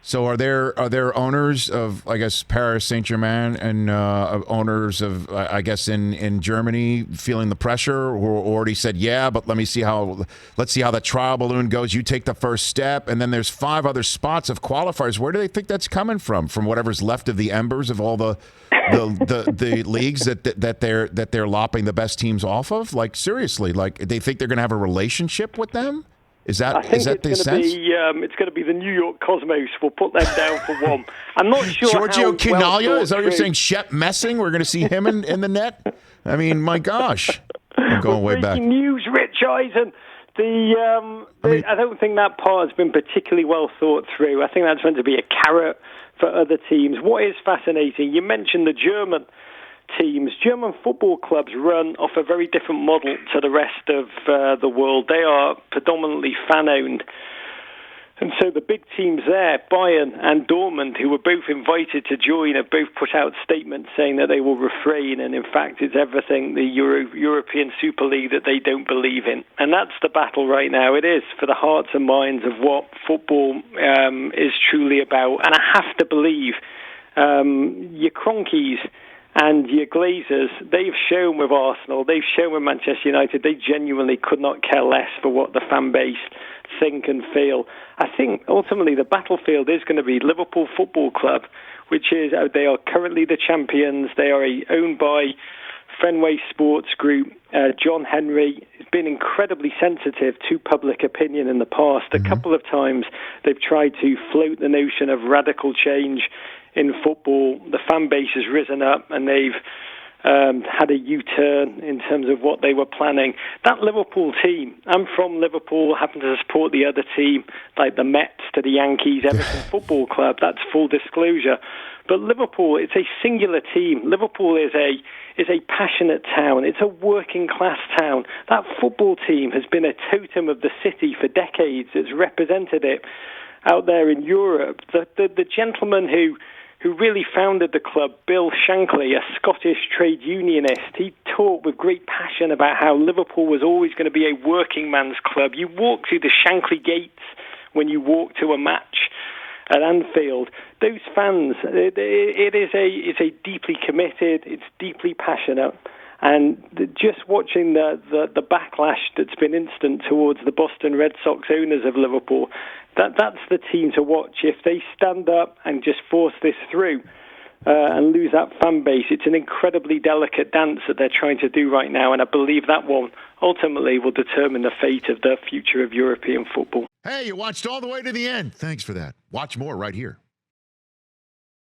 So are there owners of, I guess, Paris Saint-Germain and owners of, I guess, in Germany feeling the pressure, or already said, yeah, but let's see how that trial balloon goes. You take the first step, and then there's 5 other spots of qualifiers. Where do they think that's coming from? From whatever's left of the embers of all the leagues that they're lopping the best teams off of? Like, seriously, like they think they're going to have a relationship with them? Is that the sense? It's going to be the New York Cosmos. We'll put them down for one. I'm not sure. Giorgio Chinaglia? Is that what you're saying? Shep Messing? We're going to see him in the net? I mean, my gosh. I'm going way back. Breaking news, Rich Eisen. I don't think that part has been particularly well thought through. I think that's meant to be a carrot for other teams. What is fascinating, you mentioned the German teams. German football clubs run off a very different model to the rest of the world. They are predominantly fan-owned. And so the big teams there, Bayern and Dortmund, who were both invited to join, have both put out statements saying that they will refrain, and in fact it's everything the European Super League that they don't believe in. And that's the battle right now. It is for the hearts and minds of what football is truly about. And I have to believe your Cronkies and your Glazers, they've shown with Arsenal, they've shown with Manchester United, they genuinely could not care less for what the fan base think and feel. I think ultimately the battlefield is going to be Liverpool Football Club, which is, they are currently the champions. They are owned by Fenway Sports Group. John Henry has been incredibly sensitive to public opinion in the past. A couple of times they've tried to float the notion of radical change in football. The fan base has risen up and they've had a U-turn in terms of what they were planning. That Liverpool team, I'm from Liverpool, happen to support the other team, like the Mets to the Yankees, Everton Football Club, that's full disclosure. But Liverpool, it's a singular team. Liverpool is a passionate town. It's a working class town. That football team has been a totem of the city for decades. It's represented it out there in Europe. The gentleman who really founded the club, Bill Shankly, a Scottish trade unionist, he talked with great passion about how Liverpool was always going to be a working man's club. You walk through the Shankly gates when you walk to a match at Anfield. Those fans, it's a deeply committed, it's deeply passionate. And just watching the backlash that's been instant towards the Boston Red Sox owners of Liverpool, that's the team to watch. If they stand up and just force this through and lose that fan base, it's an incredibly delicate dance that they're trying to do right now. And I believe that one ultimately will determine the fate of the future of European football. Hey, you watched all the way to the end. Thanks for that. Watch more right here.